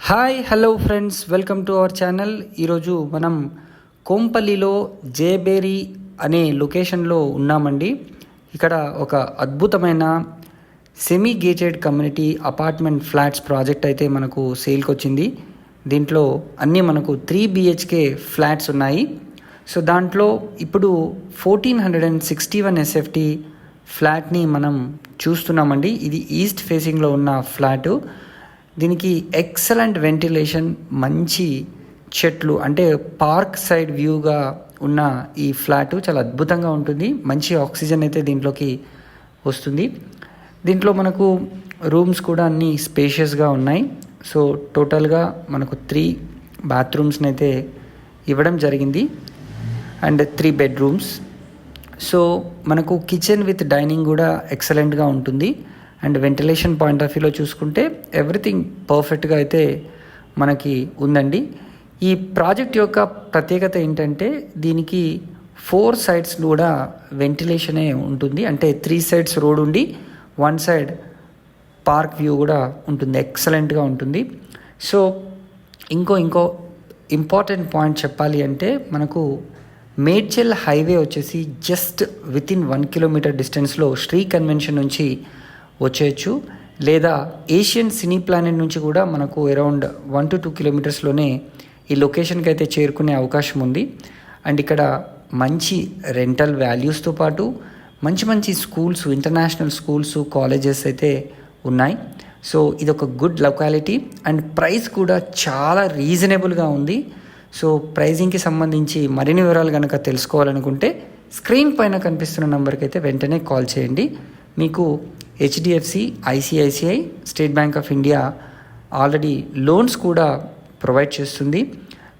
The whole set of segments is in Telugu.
Hi hello friends, welcome to our channel. ఈరోజు మనం కోంపల్లిలో జేబేరి అనే లొకేషన్లో ఉన్నామండి. ఇక్కడ ఒక అద్భుతమైన semi gated community apartment flats project అయితే మనకు సేల్కి వచ్చింది. దీంట్లో అన్నీ మనకు 3 BHK ఫ్లాట్స్ ఉన్నాయి. సో దాంట్లో ఇప్పుడు 1461 SFT ఫ్లాట్ని మనం చూస్తున్నామండి. ఇది ఈస్ట్ ఫేసింగ్లో ఉన్న ఫ్లాటు. దీనికి ఎక్సలెంట్ వెంటిలేషన్, మంచి చెట్లు, అంటే పార్క్ సైడ్ వ్యూగా ఉన్న ఈ ఫ్లాటు చాలా అద్భుతంగా ఉంటుంది. మంచి ఆక్సిజన్ అయితే దీంట్లోకి వస్తుంది. దీంట్లో మనకు రూమ్స్ కూడా అన్నీ స్పేషియస్గా ఉన్నాయి. సో టోటల్గా మనకు 3 బాత్రూమ్స్ని అయితే ఇవ్వడం జరిగింది అండ్ 3 బెడ్రూమ్స్. సో మనకు కిచెన్ విత్ డైనింగ్ కూడా ఎక్సలెంట్గా ఉంటుంది. అండ్ వెంటిలేషన్ పాయింట్ ఆఫ్ వ్యూలో చూసుకుంటే ఎవ్రీథింగ్ పర్ఫెక్ట్గా అయితే మనకి ఉందండి. ఈ ప్రాజెక్ట్ యొక్క ప్రత్యేకత ఏంటంటే దీనికి 4 sides కూడా వెంటిలేషనే ఉంటుంది. అంటే 3 sides రోడ్ ఉండి 1 side పార్క్ వ్యూ కూడా ఉంటుంది. ఎక్సలెంట్గా ఉంటుంది. సో ఇంకో ఇంపార్టెంట్ పాయింట్ చెప్పాలి అంటే మనకు మేడ్చల్ హైవే వచ్చేసి జస్ట్ వితిన్ 1 kilometer డిస్టెన్స్లో శ్రీ కన్వెన్షన్ నుంచి వచ్చేయచ్చు, లేదా ఏషియన్ సినీ ప్లానెట్ నుంచి కూడా మనకు అరౌండ్ 1 to 2 kilometers ఈ లొకేషన్కి అయితే చేరుకునే అవకాశం ఉంది. అండ్ ఇక్కడ మంచి రెంటల్ వాల్యూస్తో పాటు మంచి స్కూల్స్, ఇంటర్నేషనల్ స్కూల్స్, కాలేజెస్ అయితే ఉన్నాయి. సో ఇది ఒక గుడ్ లొకాలిటీ అండ్ ప్రైస్ కూడా చాలా రీజనబుల్గా ఉంది. సో ప్రైజింగ్కి సంబంధించి మరిన్ని వివరాలు కనుక తెలుసుకోవాలనుకుంటే స్క్రీన్ పైన కనిపిస్తున్న నెంబర్కి అయితే వెంటనే కాల్ చేయండి. మీకు HDFC, ICICI, state bank of India already loans కూడా ప్రొవైడ్ చేస్తుంది.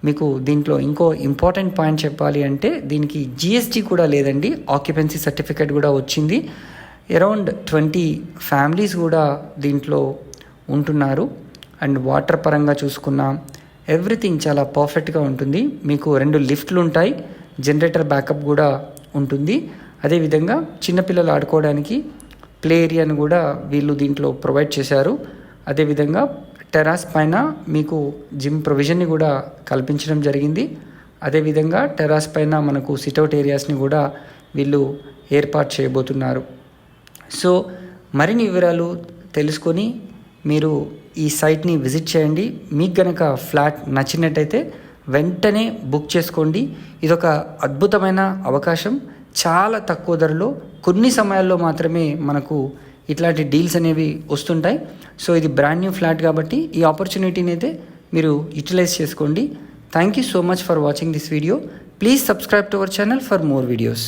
మీకు దీంట్లో ఇంకో ఇంపార్టెంట్ పాయింట్ చెప్పాలి అంటే దీనికి GST కూడా లేదండి. ఆక్యుపెన్సీ సర్టిఫికేట్ కూడా వచ్చింది. అరౌండ్ 20 ఫ్యామిలీస్ కూడా దీంట్లో ఉంటున్నారు. అండ్ వాటర్ పరంగా చూసుకున్నా ఎవ్రీథింగ్ చాలా పర్ఫెక్ట్గా ఉంటుంది. మీకు 2 లిఫ్ట్లు ఉంటాయి, జనరేటర్ బ్యాకప్ కూడా ఉంటుంది. అదేవిధంగా చిన్నపిల్లలు ఆడుకోవడానికి ప్లే ఏరియాను కూడా వీళ్ళు దీంట్లో ప్రొవైడ్ చేశారు. అదేవిధంగా టెరాస్ పైన మీకు జిమ్ ప్రొవిజన్ని కూడా కల్పించడం జరిగింది. అదేవిధంగా టెరాస్ పైన మనకు సిట్అవుట్ ఏరియాస్ని కూడా వీళ్ళు ఏర్పాటు చేయబోతున్నారు. సో మరిన్ని వివరాలు తెలుసుకొని మీరు ఈ సైట్ని విజిట్ చేయండి. మీకు గనక ఫ్లాట్ నచ్చినట్టయితే వెంటనే బుక్ చేసుకోండి. ఇదొక అద్భుతమైన అవకాశం. చాలా తక్కువ ధరలో కొన్ని సమయాల్లో మాత్రమే మనకు ఇట్లాంటి డీల్స్ అనేవి వస్తుంటాయి. సో ఇది బ్రాండ్ న్యూ ఫ్లాట్ కాబట్టి ఈ ఆపర్చునిటీని అయితే మీరు యూటిలైజ్ చేసుకోండి. Thank you so much for watching this video. Please subscribe to our channel for more videos.